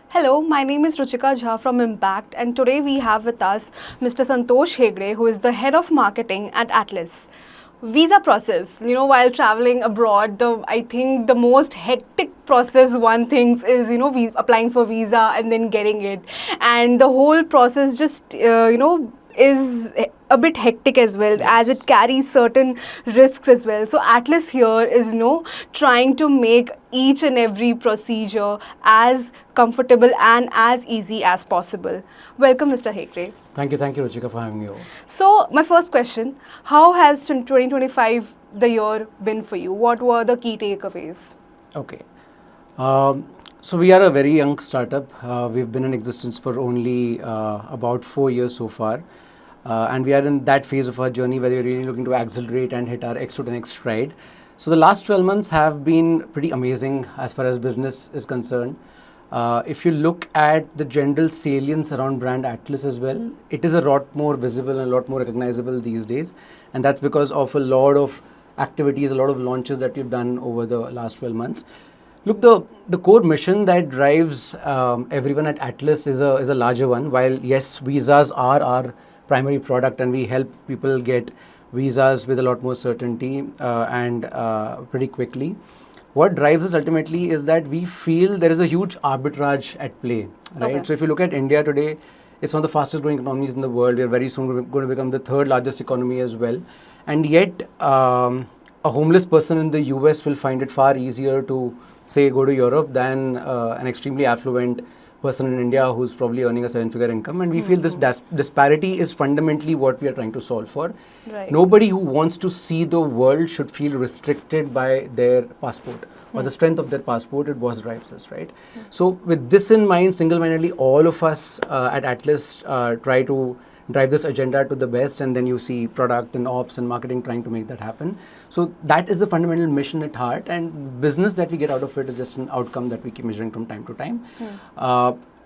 Hello, my name is Ruchika Jha from Impact, and today we have with us Mr. Santosh Hegde, who is the head of marketing at Atlys. Visa process. While traveling abroad, I think the most hectic process one thinks is applying for visa and then getting it, and the whole process just is a bit hectic as well, as it Yes. carries certain risks as well. So Atlas here is trying to make each and every procedure as comfortable and as easy as possible. Welcome, Mr. Hekre. Thank you, Ruchika, for having me over. So my first question, how has 2025 the year been for you? What were the key takeaways? Okay. So we are a very young startup. We've been in existence for only about 4 years so far. And we are in that phase of our journey where we're really looking to accelerate and hit our X to the next stride. So the last 12 months have been pretty amazing as far as business is concerned. If you look at the general salience around brand Atlys as well, it is a lot more visible and a lot more recognizable these days. And that's because of a lot of activities, a lot of launches that we've done over the last 12 months. Look, the core mission that drives everyone at Atlys is a larger one. While yes, visas are our primary product and we help people get visas with a lot more certainty and pretty quickly. What drives us ultimately is that we feel there is a huge arbitrage at play, right? Okay. So if you look at India today, it's one of the fastest growing economies in the world. We are very soon going to become the third largest economy as well. And yet, a homeless person in the US will find it far easier to, say, go to Europe than an extremely affluent person in India who's probably earning a seven-figure income. And we feel this disparity is fundamentally what we are trying to solve for. Right. Nobody who wants to see the world should feel restricted by their passport or the strength of their passport. It was drives us, right? So with this in mind, single-mindedly, all of us at Atlys try to drive this agenda to the best, and then you see product and ops and marketing trying to make that happen. So that is the fundamental mission at heart, and business that we get out of it is just an outcome that we keep measuring from time to time.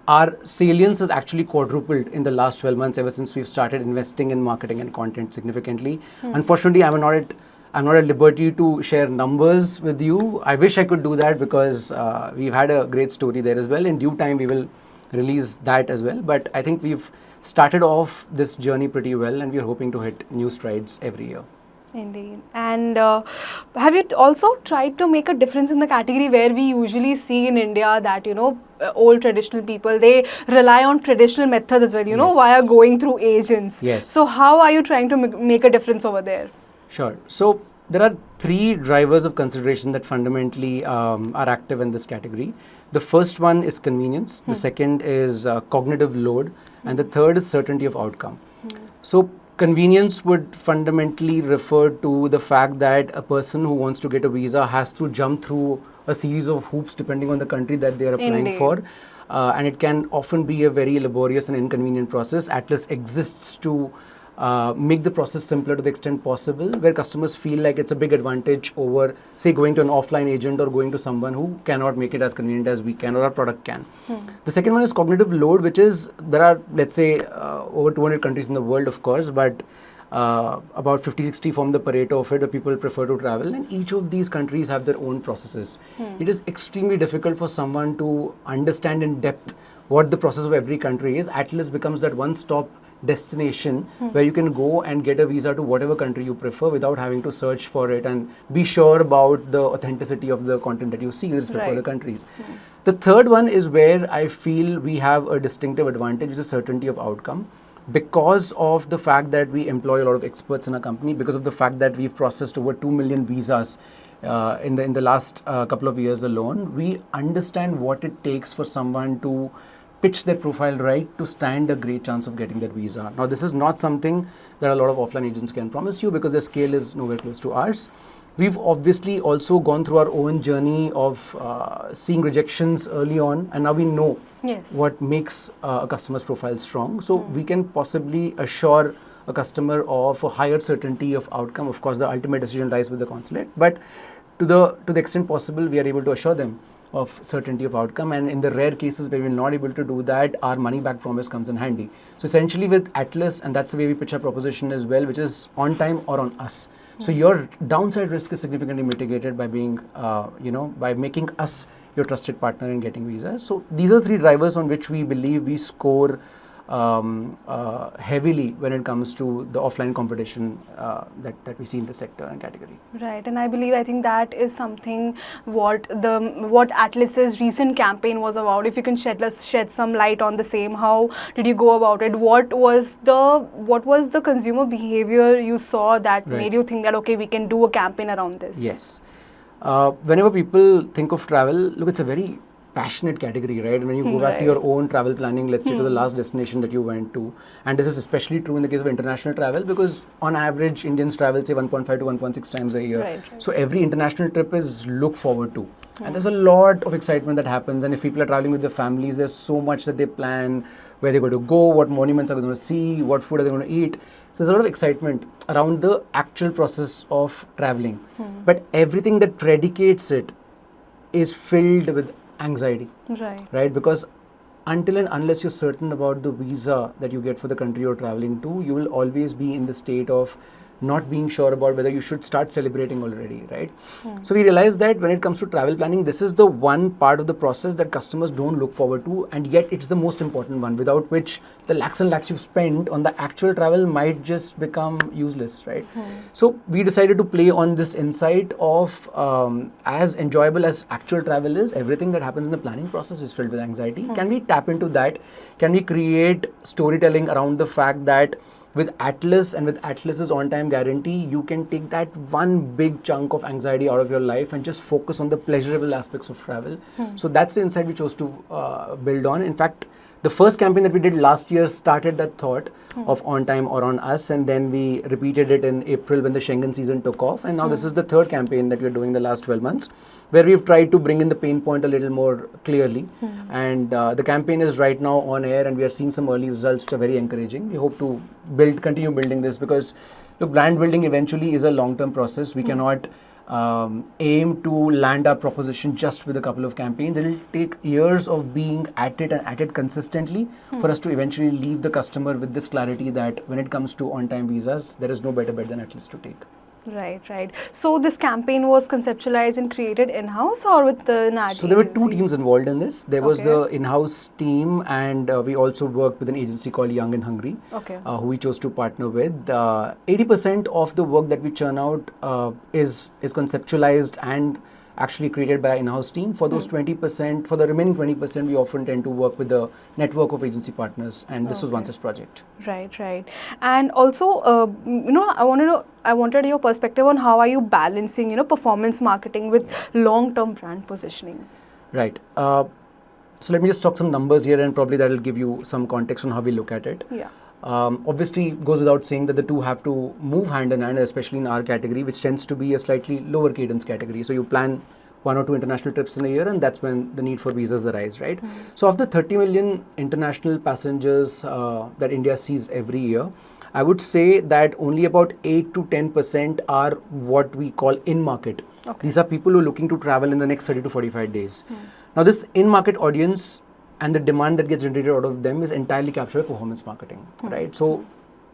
Our salience has actually quadrupled in the last 12 months ever since we've started investing in marketing and content significantly. Unfortunately, I'm not at liberty to share numbers with you. I wish I could do that because we've had a great story there as well. In due time, we will release that as well. But I think we've started off this journey pretty well, and we're hoping to hit new strides every year. Indeed. And have you also tried to make a difference in the category where we usually see in India that, old traditional people, they rely on traditional methods as well, Yes. via going through agents. Yes. So how are you trying to make a difference over there? Sure. So there are three drivers of consideration that fundamentally are active in this category. The first one is convenience, the second is cognitive load, and the third is certainty of outcome. So convenience would fundamentally refer to the fact that a person who wants to get a visa has to jump through a series of hoops depending on the country that they are applying Indeed. for. And it can often be a very laborious and inconvenient process. Atlys exists to make the process simpler to the extent possible, where customers feel like it's a big advantage over, say, going to an offline agent or going to someone who cannot make it as convenient as we can or our product can. The second one is cognitive load, which is, there are, let's say, over 200 countries in the world, of course, but about 50-60 form the Pareto of it, where people prefer to travel, and each of these countries have their own processes. It is extremely difficult for someone to understand in depth what the process of every country is. Atlys becomes that one-stop destination where you can go and get a visa to whatever country you prefer without having to search for it and be sure about the authenticity of the content that you see with respect to other countries. The third one is where I feel we have a distinctive advantage, which is certainty of outcome. Because of the fact that we employ a lot of experts in our company, because of the fact that we've processed over 2 million visas in the last couple of years alone, we understand what it takes for someone to pitch their profile right to stand a great chance of getting that visa. Now, this is not something that a lot of offline agents can promise you because their scale is nowhere close to ours. We've obviously also gone through our own journey of seeing rejections early on, and now we know what makes a customer's profile strong. So we can possibly assure a customer of a higher certainty of outcome. Of course, the ultimate decision lies with the consulate, but to the extent possible, we are able to assure them of certainty of outcome. And in the rare cases where we're not able to do that, our money back promise comes in handy. So essentially with Atlys, and that's the way we pitch our proposition as well, which is on time or on us. So your downside risk is significantly mitigated by being, by making us your trusted partner in getting visas. So these are three drivers on which we believe we score heavily when it comes to the offline competition that we see in the sector and category. Right, and I think that is something what Atlys's recent campaign was about. If you can shed some light on the same, how did you go about it? What was the consumer behavior you saw that made you think that okay, we can do a campaign around this? Yes, whenever people think of travel, look, it's a very passionate category, right? And when you go back to your own travel planning, let's say to the last destination that you went to, and this is especially true in the case of international travel, because on average Indians travel say 1.5 to 1.6 times a year. Right. So every international trip is looked forward to. And there's a lot of excitement that happens, and if people are traveling with their families, there's so much that they plan, where they're going to go, what monuments are they going to see, what food are they going to eat. So there's a lot of excitement around the actual process of traveling. But everything that predicates it is filled with anxiety, right? Because until and unless you're certain about the visa that you get for the country you're traveling to, you will always be in the state of not being sure about whether you should start celebrating already, right? So we realized that when it comes to travel planning, this is the one part of the process that customers don't look forward to, and yet it's the most important one, without which the lakhs and lakhs you've spent on the actual travel might just become useless, right? So we decided to play on this insight of as enjoyable as actual travel is, everything that happens in the planning process is filled with anxiety. Can we tap into that? Can we create storytelling around the fact that with Atlys and with Atlys's on-time guarantee, you can take that one big chunk of anxiety out of your life and just focus on the pleasurable aspects of travel. So that's the insight we chose to build on. In fact, the first campaign that we did last year started that thought of on time or on us, and then we repeated it in April when the Schengen season took off. And now this is the third campaign that we're doing the last 12 months, where we've tried to bring in the pain point a little more clearly. And the campaign is right now on air, and we are seeing some early results which are very encouraging. We hope to continue building this, because look, brand building eventually is a long-term process. We cannot aim to land our proposition just with a couple of campaigns. It will take years of being at it and at it consistently for us to eventually leave the customer with this clarity that when it comes to on-time visas, there is no better bet than Atlys to take. Right. So this campaign was conceptualized and created in-house or with the ad So there were agency? two teams involved in this. There was the in-house team, and we also worked with an agency called Young and Hungry, who we chose to partner with. 80% of the work that we churn out is conceptualized and actually created by our in-house team. For those 20%, for the remaining 20%, we often tend to work with the network of agency partners, and this was one such project. Right. And also, I wanted your perspective on how are you balancing, performance marketing with long-term brand positioning. Right. So let me just talk some numbers here, and probably that will give you some context on how we look at it. Yeah. Obviously, it goes without saying that the two have to move hand in hand, especially in our category, which tends to be a slightly lower cadence category. So you plan 1 or 2 international trips in a year, and that's when the need for visas arise, right? So of the 30 million international passengers that India sees every year, I would say that only about 8 to 10% are what we call in-market. These are people who are looking to travel in the next 30 to 45 days. Now, this in-market audience and the demand that gets generated out of them is entirely captured by performance marketing, right? So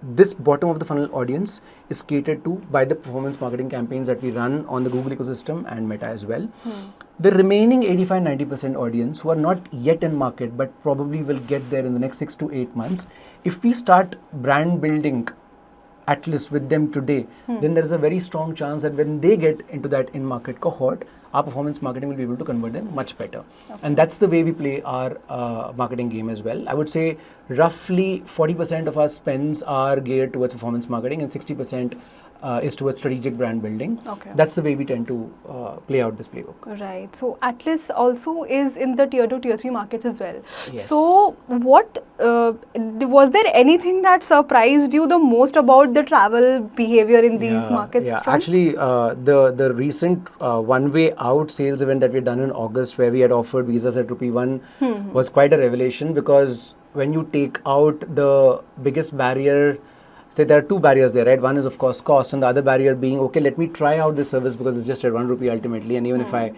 this bottom of the funnel audience is catered to by the performance marketing campaigns that we run on the Google ecosystem and Meta as well. The remaining 85-90% audience who are not yet in market but probably will get there in the next 6 to 8 months, if we start brand building Atlys with them today, then there is a very strong chance that when they get into that in-market cohort, our performance marketing will be able to convert them much better. And that's the way we play our marketing game as well. I would say roughly 40% of our spends are geared towards performance marketing, and 60% is towards strategic brand building. That's the way we tend to play out this playbook. Right. So Atlys also is in the tier 2, tier 3 markets as well. Yes. So what was there anything that surprised you the most about the travel behavior in these markets? Yeah, actually, the recent one-way out sales event that we had done in August, where we had offered visas at ₹1 was quite a revelation, because when you take out the biggest barrier, say there are two barriers there, right? One is of course cost, and the other barrier being, okay, let me try out this service because it's just at ₹1 ultimately, and even if I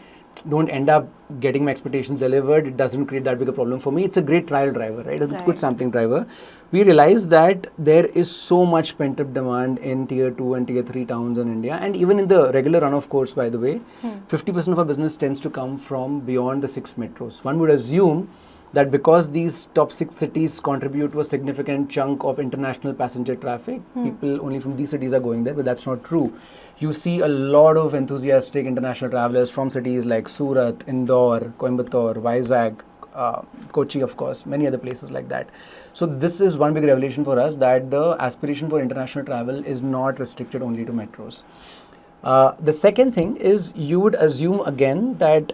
don't end up getting my expectations delivered, it doesn't create that big a problem for me. It's a great trial driver, right? It's a good sampling driver. We realized that there is so much pent-up demand in tier 2 and tier 3 towns in India, and even in the regular run-of course, by the way, 50% of our business tends to come from beyond the 6 metros. One would assume that because these top 6 cities contribute to a significant chunk of international passenger traffic, people only from these cities are going there, but that's not true. You see a lot of enthusiastic international travelers from cities like Surat, Indore, Coimbatore, Vizag, Kochi, of course, many other places like that. So this is one big revelation for us, that the aspiration for international travel is not restricted only to metros. The second thing is, you would assume again that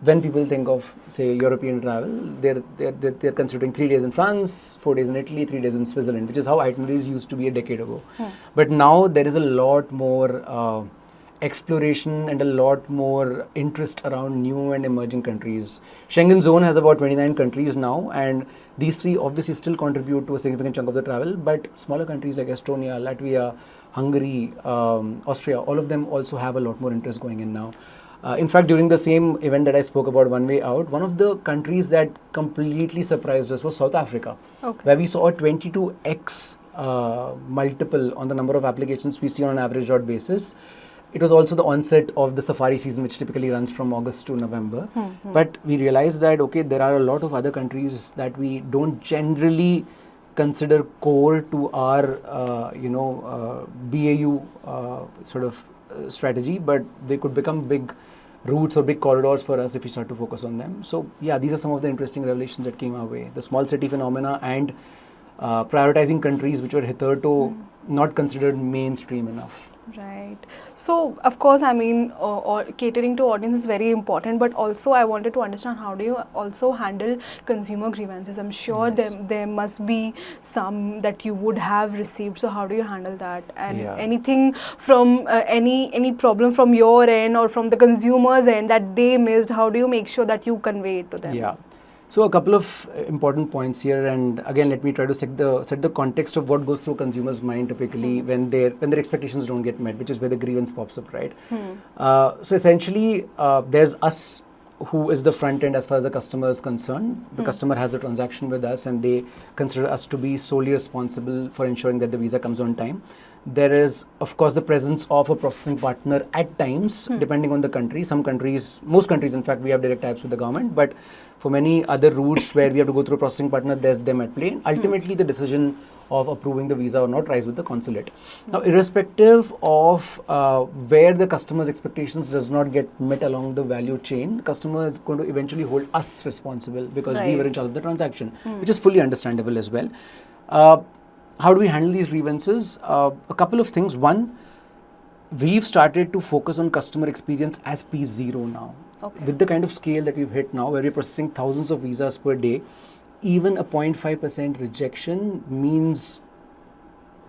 when people think of, say, European travel, they're considering 3 days in France, 4 days in Italy, 3 days in Switzerland, which is how itineraries used to be a decade ago. But now there is a lot more exploration and a lot more interest around new and emerging countries. Schengen zone has about 29 countries now, and these 3 obviously still contribute to a significant chunk of the travel, but smaller countries like Estonia, Latvia, Hungary, Austria, all of them also have a lot more interest going in now. In fact, during the same event that I spoke about, One Way Out, one of the countries that completely surprised us was South Africa, where we saw a 22x multiple on the number of applications we see on an average route basis. It was also the onset of the safari season, which typically runs from August to November. But we realized that, okay, there are a lot of other countries that we don't generally consider core to our, BAU sort of strategy, but they could become big routes or big corridors for us if we start to focus on them. So yeah, these are some of the interesting revelations that came our way. The small city phenomena and prioritizing countries which were hitherto not considered mainstream enough. Right. So, of course, I mean, catering to audience is very important, but also I wanted to understand, how do you also handle consumer grievances? I'm sure there must be some that you would have received. So, how do you handle that? And anything from any problem from your end or from the consumer's end that they missed, how do you make sure that you convey it to them? Yeah. So a couple of important points here, and again, let me try to set the context of what goes through a consumer's mind typically when their expectations don't get met, which is where the grievance pops up, right? So essentially, there's us, who is the front end as far as the customer is concerned. The customer has a transaction with us, and they consider us to be solely responsible for ensuring that the visa comes on time. There is, of course, the presence of a processing partner at times, depending on the country. Some countries, most countries, in fact, we have direct ties with the government, but for many other routes where we have to go through a processing partner, there's them at play. Ultimately, the decision of approving the visa or not lies with the consulate. Now, irrespective of where the customer's expectations does not get met along the value chain, the customer is going to eventually hold us responsible because we were in charge of the transaction, which is fully understandable as well. How do we handle these grievances? A couple of things. One, we've started to focus on customer experience as P0 now. With the kind of scale that we've hit now, where we're processing thousands of visas per day, even a 0.5% rejection means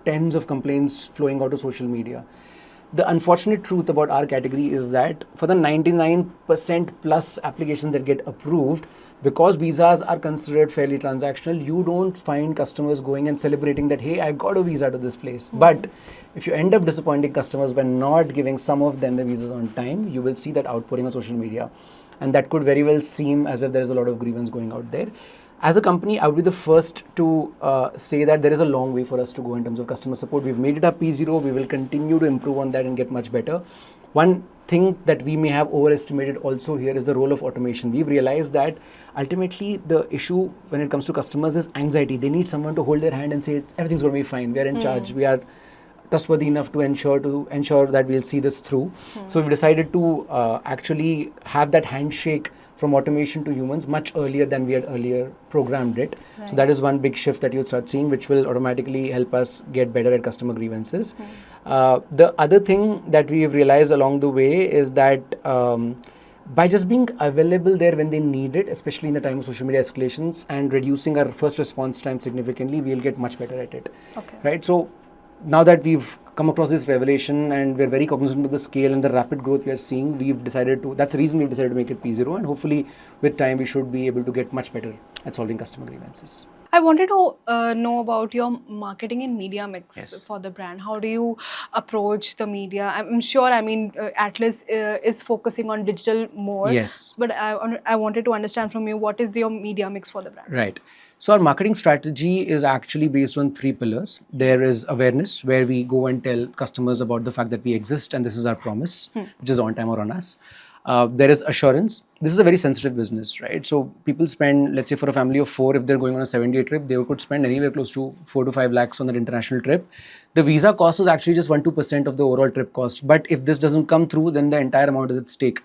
tens of complaints flowing out to social media. The unfortunate truth about our category is that for the 99% plus applications that get approved, because visas are considered fairly transactional, you don't find customers going and celebrating that, hey, I got a visa to this place. But if you end up disappointing customers by not giving some of them the visas on time, you will see that outpouring on social media. And that could very well seem as if there is a lot of grievance going out there. As a company, I would be the first to say that there is a long way for us to go in terms of customer support. We've made it a P0. We will continue to improve on that and get much better. One thing that we may have overestimated also here is the role of automation. We've realized that ultimately the issue when it comes to customers is anxiety. They need someone to hold their hand and say, everything's going to be fine. We are in charge. We are trustworthy enough to ensure that we'll see this through. So we've decided to actually have that handshake from automation to humans much earlier than we had earlier programmed it. Right. So that is one big shift that you'll start seeing, which will automatically help us get better at customer grievances. The other thing that we've realized along the way is that by just being available there when they need it, especially in the time of social media escalations, and reducing our first response time significantly, we'll get much better at it. Right? So now that we've come across this revelation and we're very cognizant of the scale and the rapid growth we are seeing, that's the reason we've decided to make it P0, and hopefully with time we should be able to get much better at solving customer grievances. I wanted to know about your marketing and media mix Yes. for the brand. How do you approach the media? I'm sure, I mean, Atlys is focusing on digital more, Yes. but I wanted to understand from you what is your media mix for the brand? Right. So our marketing strategy is actually based on three pillars. There is awareness, where we go and tell customers about the fact that we exist and this is our promise, which is on time or on us. There is assurance. This is a very sensitive business, right? So people spend, let's say for a family of four, if they're going on a 7-day trip, they could spend anywhere close to 4 to 5 lakhs on that international trip. The visa cost is actually just 1-2% of the overall trip cost. But if this doesn't come through, then the entire amount is at stake.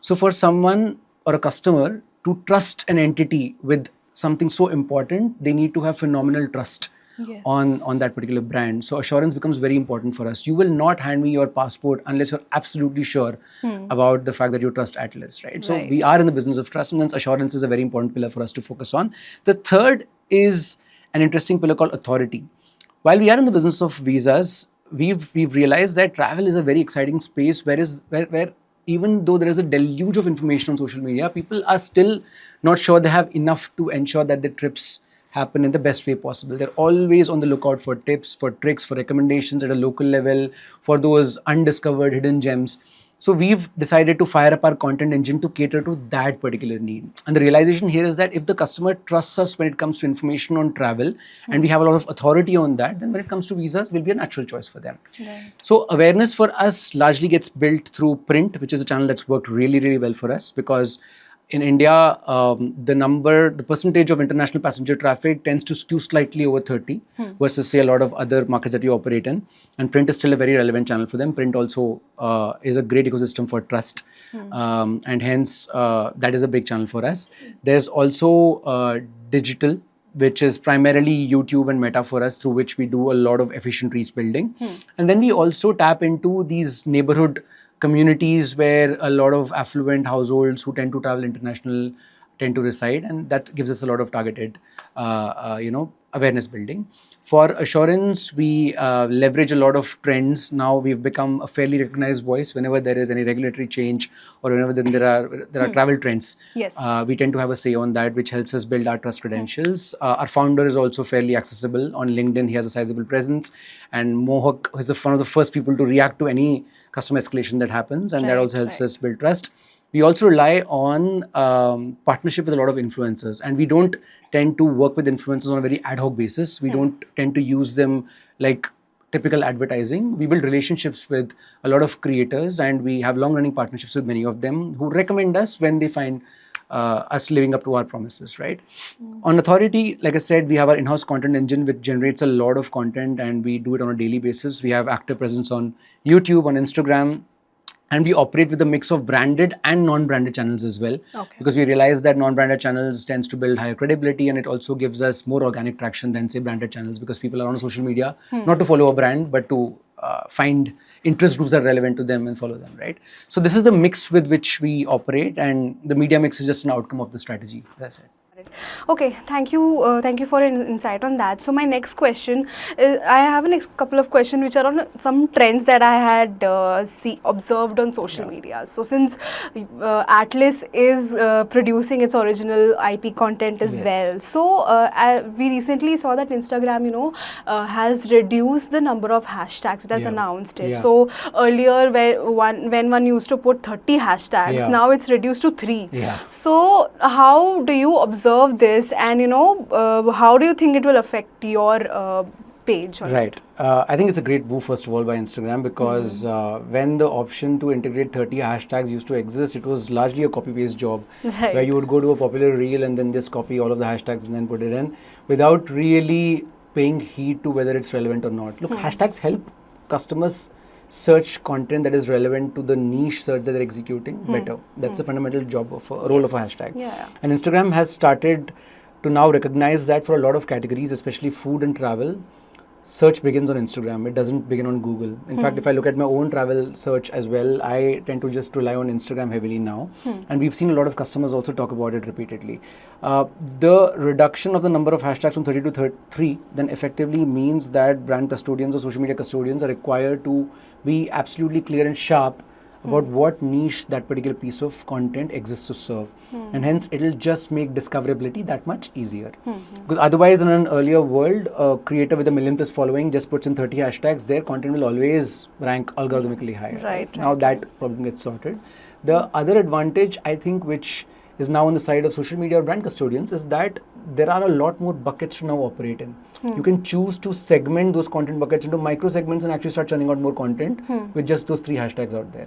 So for someone or a customer to trust an entity with something so important, they need to have phenomenal trust Yes. on that particular brand. So assurance becomes very important for us. You will not hand me your passport unless you're absolutely sure about the fact that you trust Atlys, right? So Right. we are in the business of trust, and hence assurance is a very important pillar for us to focus on. The third is an interesting pillar called authority. While we are in the business of visas, we've realized that travel is a very exciting space, where even though there is a deluge of information on social media, people are still not sure they have enough to ensure that the trips happen in the best way possible. They're always on the lookout for tips, for tricks, for recommendations at a local level, for those undiscovered hidden gems. So we've decided to fire up our content engine to cater to that particular need. And the realization here is that if the customer trusts us when it comes to information on travel, and we have a lot of authority on that, then when it comes to visas, we'll be a natural choice for them. Right. So awareness for us largely gets built through print, which is a channel that's worked really, really well for us, because in India, the percentage of international passenger traffic tends to skew slightly over 30 versus, say, a lot of other markets that you operate in. And print is still a very relevant channel for them. Print also is a great ecosystem for trust. And hence, that is a big channel for us. There's also digital, which is primarily YouTube and Meta for us, through which we do a lot of efficient reach building. And then we also tap into these neighborhood communities where a lot of affluent households who tend to travel international tend to reside, and that gives us a lot of targeted, awareness building. For assurance, we leverage a lot of trends. Now we've become a fairly recognized voice whenever there is any regulatory change or whenever there are travel trends. Yes. We tend to have a say on that, which helps us build our trust credentials. Our founder is also fairly accessible on LinkedIn. He has a sizable presence, and Mohak is one of the first people to react to any customer escalation that happens, and that Right, also helps right. us build trust. We also rely on partnership with a lot of influencers, and we don't tend to work with influencers on a very ad hoc basis. We don't tend to use them like typical advertising. We build relationships with a lot of creators, and we have long-running partnerships with many of them who recommend us when they find us living up to our promises, right? On authority, like I said, we have our in-house content engine, which generates a lot of content, and we do it on a daily basis. We have active presence on YouTube, on Instagram, and we operate with a mix of branded and non-branded channels as well. Okay. Because we realize that non-branded channels tends to build higher credibility, and it also gives us more organic traction than, say, branded channels, because people are on social media not to follow a brand, but to find interest groups that are relevant to them and follow them, right? So this is the mix with which we operate, and the media mix is just an outcome of the strategy. That's it. Okay, thank you for an insight on that. So my next question is, I have a couple of questions which are on some trends that I had observed on social media. So since Atlys is producing its original IP content as Yes. well, so we recently saw that Instagram, has reduced the number of hashtags. It has Yeah. announced it. Yeah. So earlier, when one used to put 30 hashtags, Yeah. now it's reduced to 3. Yeah. So how do you observe this, and how do you think it will affect your page? Right. I think it's a great move, first of all, by Instagram, because when the option to integrate 30 hashtags used to exist, it was largely a copy-paste job, Right. where you would go to a popular reel and then just copy all of the hashtags and then put it in without really paying heed to whether it's relevant or not. Look, hashtags help customers search content that is relevant to the niche search that they're executing better. That's a fundamental job of a role of a hashtag. Yeah. And Instagram has started to now recognize that for a lot of categories, especially food and travel, search begins on Instagram. It doesn't begin on Google. In fact, if I look at my own travel search as well, I tend to just rely on Instagram heavily now. And we've seen a lot of customers also talk about it repeatedly. The reduction of the number of hashtags from 30 to 3 then effectively means that brand custodians or social media custodians are required to be absolutely clear and sharp about what niche that particular piece of content exists to serve. And hence, it'll just make discoverability that much easier. Because otherwise, in an earlier world, a creator with a million plus following just puts in 30 hashtags, their content will always rank algorithmically higher. Right. Now that problem gets sorted. The other advantage, I think, which is now on the side of social media or brand custodians, is that there are a lot more buckets to now operate in. You can choose to segment those content buckets into micro segments and actually start churning out more content with just those 3 hashtags out there,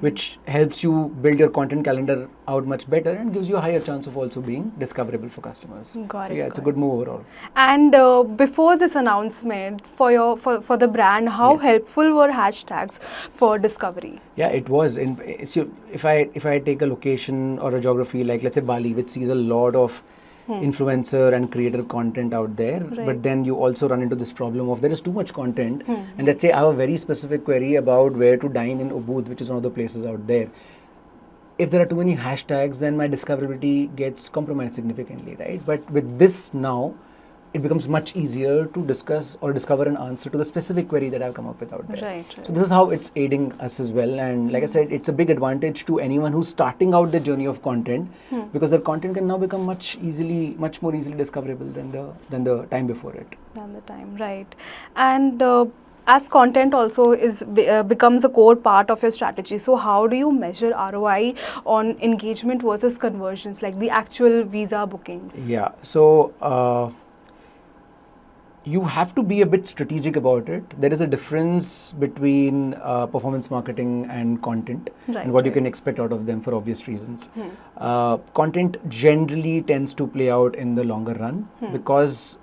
which helps you build your content calendar out much better and gives you a higher chance of also being discoverable for customers. Got so it, yeah, it's a got good move overall. And before this announcement for the brand, how Yes. helpful were hashtags for discovery? Yeah, it was. If I take a location or a geography like let's say Bali, which sees a lot of influencer and creator content out there, but then you also run into this problem of there is too much content. And let's say I have a very specific query about where to dine in Ubud, which is one of the places out there. If there are too many hashtags, then my discoverability gets compromised significantly, right? But with this now, it becomes much easier to discuss or discover an answer to the specific query that I've come up with out there. Right. So this is how it's aiding us as well. And like I said, it's a big advantage to anyone who's starting out the journey of content because their content can now become much more easily discoverable than the time before it. Than the time, right. And as content also becomes a core part of your strategy, so how do you measure ROI on engagement versus conversions, like the actual visa bookings? Yeah. So you have to be a bit strategic about it. There is a difference between performance marketing and content and what you can expect out of them for obvious reasons. Content generally tends to play out in the longer run because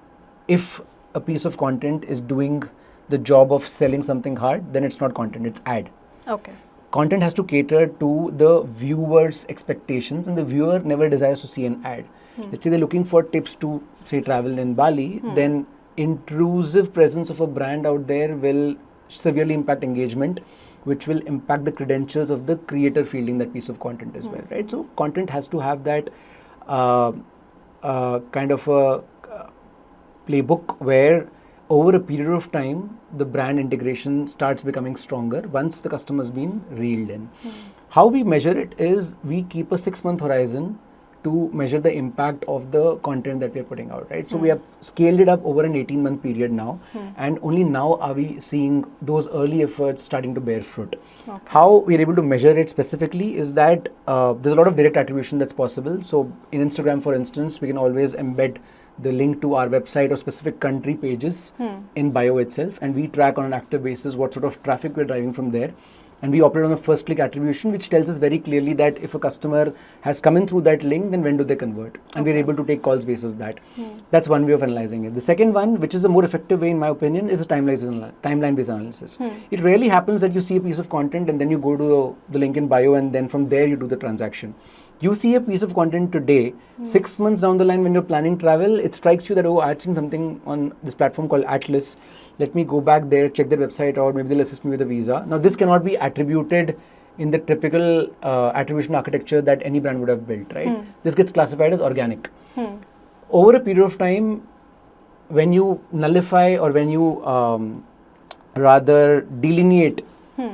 if a piece of content is doing the job of selling something hard, then it's not content, it's ad. Okay. Content has to cater to the viewer's expectations, and the viewer never desires to see an ad. Let's say they're looking for tips to, say, travel in Bali, then intrusive presence of a brand out there will severely impact engagement, which will impact the credentials of the creator fielding that piece of content as well, right? So content has to have that kind of a playbook where over a period of time, the brand integration starts becoming stronger once the customer's been reeled in. How we measure it is we keep a 6-month horizon to measure the impact of the content that we are putting out, right? So we have scaled it up over an 18-month period now, and only now are we seeing those early efforts starting to bear fruit. Okay. How we're able to measure it specifically is that there's a lot of direct attribution that's possible. So in Instagram, for instance, we can always embed the link to our website or specific country pages in bio itself, and we track on an active basis what sort of traffic we're driving from there. And we operate on a first click attribution, which tells us very clearly that if a customer has come in through that link, then when do they convert? And we're able to take calls basis that. That's one way of analyzing it. The second one, which is a more effective way in my opinion, is a timeline-based analysis. It rarely happens that you see a piece of content and then you go to the link in bio and then from there you do the transaction. You see a piece of content today, 6 months down the line when you're planning travel, it strikes you that, oh, I've seen something on this platform called Atlys. Let me go back there, check their website out, maybe they'll assist me with a visa. Now, this cannot be attributed in the typical attribution architecture that any brand would have built, right? This gets classified as organic. Over a period of time, when you nullify or when you rather delineate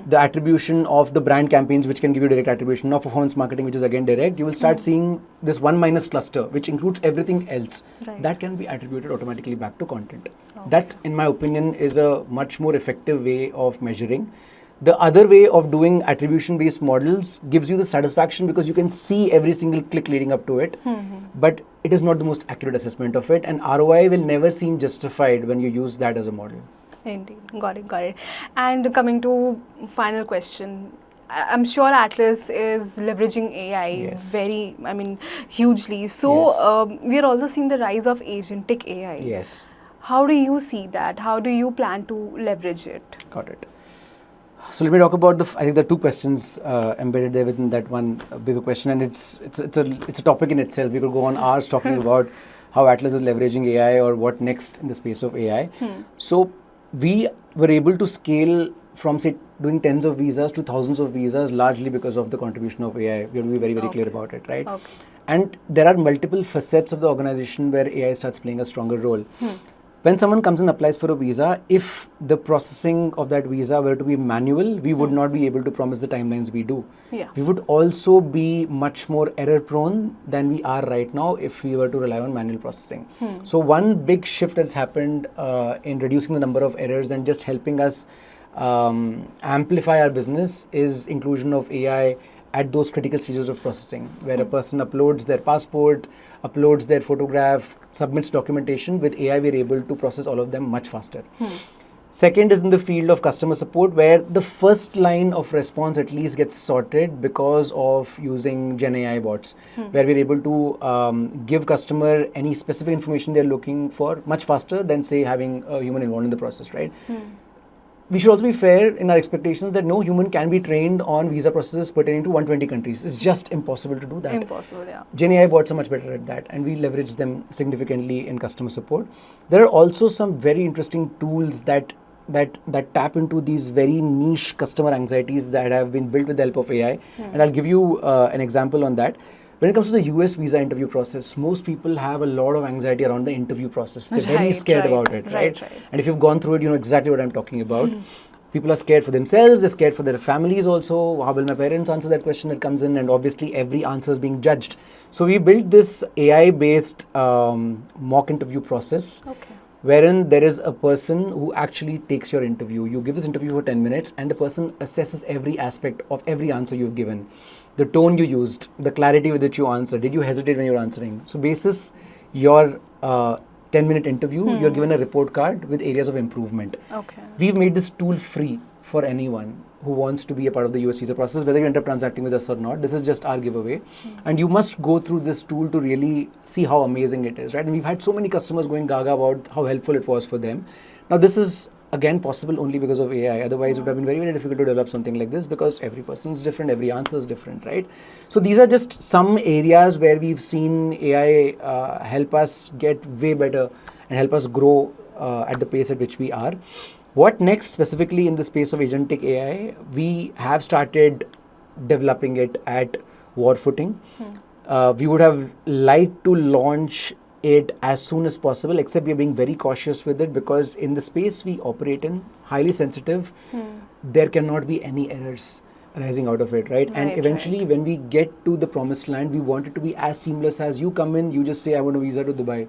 the attribution of the brand campaigns, which can give you direct attribution, of performance marketing, which is again direct, you will start seeing this 1 minus cluster, which includes everything else. Right. That can be attributed automatically back to content. That, in my opinion, is a much more effective way of measuring. The other way of doing attribution-based models gives you the satisfaction because you can see every single click leading up to it, but it is not the most accurate assessment of it, and ROI will never seem justified when you use that as a model. Indeed, got it. And coming to final question, I'm sure Atlys is leveraging AI hugely. So we are also seeing the rise of agentic AI. Yes. How do you see that? How do you plan to leverage it? Got it. So let me talk about I think there are two questions embedded there within that one bigger question, and it's a topic in itself. We could go on hours talking about how Atlys is leveraging AI or what next in the space of AI. So we were able to scale from, say, doing tens of visas to thousands of visas largely because of the contribution of AI. We have to be very, very clear about it, right? And there are multiple facets of the organization where AI starts playing a stronger role. when someone comes and applies for a visa, if the processing of that visa were to be manual, we would not be able to promise the timelines we do. Yeah. We would also be much more error prone than we are right now if we were to rely on manual processing. So one big shift that's happened in reducing the number of errors and just helping us amplify our business is inclusion of AI at those critical stages of processing, where a person uploads their passport, uploads their photograph, submits documentation. With AI, we're able to process all of them much faster. Second is in the field of customer support, where the first line of response at least gets sorted because of using Gen AI bots, where we're able to give customer any specific information they're looking for much faster than, say, having a human involved in the process, right? We should also be fair in our expectations that no human can be trained on visa processes pertaining to 120 countries. It's just impossible to do that. Impossible, yeah. Gen AI bots are much better at that, and we leverage them significantly in customer support. There are also some very interesting tools that tap into these very niche customer anxieties that have been built with the help of AI. And I'll give you an example on that. When it comes to the US visa interview process, most people have a lot of anxiety around the interview process. They're very scared about it, right? And if you've gone through it, you know exactly what I'm talking about. People are scared for themselves, they're scared for their families also. How will my parents answer that question that comes in? And obviously every answer is being judged. So we built this AI-based mock interview process. Okay. Wherein there is a person who actually takes your interview. You give this interview for 10 minutes and the person assesses every aspect of every answer you've given. The tone you used, the clarity with which you answered, did you hesitate when you were answering? So basis your 10-minute interview, you're given a report card with areas of improvement. Okay. We've made this tool free for anyone who wants to be a part of the US visa process, whether you end up transacting with us or not. This is just our giveaway. And you must go through this tool to really see how amazing it is, right? And we've had so many customers going gaga about how helpful it was for them. Now, this is again possible only because of AI. Otherwise, it would have been very, very difficult to develop something like this because every person is different, every answer is different, right? So these are just some areas where we've seen AI help us get way better and help us grow at the pace at which we are. What next, specifically in the space of agentic AI? We have started developing it at war footing. We would have liked to launch it as soon as possible, except we are being very cautious with it because in the space we operate in, highly sensitive, there cannot be any errors arising out of it, right? And eventually when we get to the promised land, we want it to be as seamless as you come in, you just say, I want a visa to Dubai.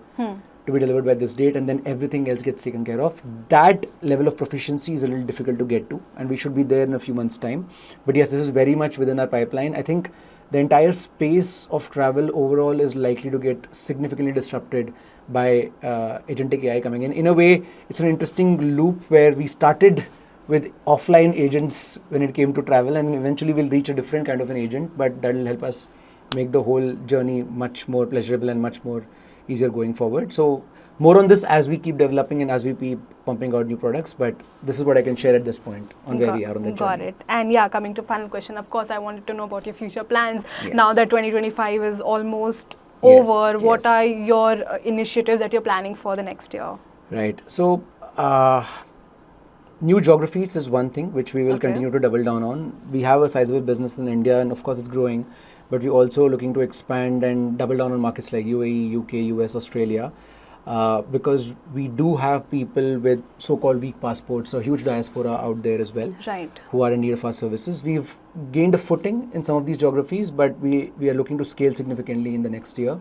To be delivered by this date, and then everything else gets taken care of. That level of proficiency is a little difficult to get to, and we should be there in a few months' time. But yes, this is very much within our pipeline. I think the entire space of travel overall is likely to get significantly disrupted by agentic AI coming in. In a way, it's an interesting loop where we started with offline agents when it came to travel, and eventually we'll reach a different kind of an agent, but that will help us make the whole journey much more pleasurable and much more easier going forward. So more on this as we keep developing and as we keep pumping out new products, but this is what I can share at this point on where we are on the journey. Got it. And yeah, coming to final question, of course, I wanted to know about your future plans. Yes. Now that 2025 is almost over, what are your initiatives that you're planning for the next year? Right. So new geographies is one thing which we will continue to double down on. We have a sizable business in India and of course it's growing, but we're also looking to expand and double down on markets like UAE, UK, US, Australia, because we do have people with so-called weak passports, so huge diaspora out there as well, right, who are in need of our services. We've gained a footing in some of these geographies, but we are looking to scale significantly in the next year.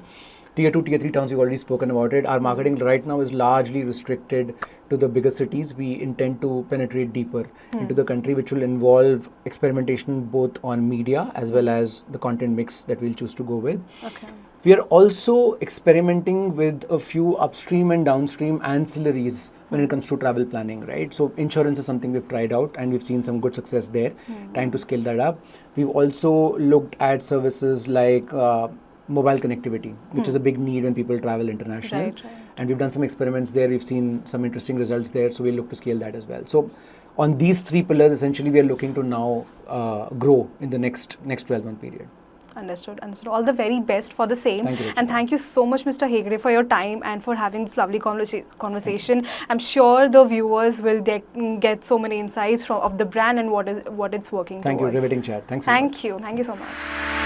Tier 2, Tier 3 towns, we've already spoken about it. Our marketing right now is largely restricted to the bigger cities. We intend to penetrate deeper into the country, which will involve experimentation both on media as well as the content mix that we'll choose to go with. Okay. We are also experimenting with a few upstream and downstream ancillaries when it comes to travel planning, right? So insurance is something we've tried out and we've seen some good success there. Time to scale that up. We've also looked at services like mobile connectivity, which is a big need when people travel internationally. Right. And we've done some experiments there. We've seen some interesting results there. So we'll look to scale that as well. So on these three pillars, essentially, we are looking to now grow in the next 12-month period. Understood. All the very best for the same. Thank you, and thank you so much, Mr. Hegde, for your time and for having this lovely conversation. I'm sure the viewers will get so many insights of the brand and what it's working Thank towards. you. Riveting chat. Thanks so much. Thank you. Thank you so much.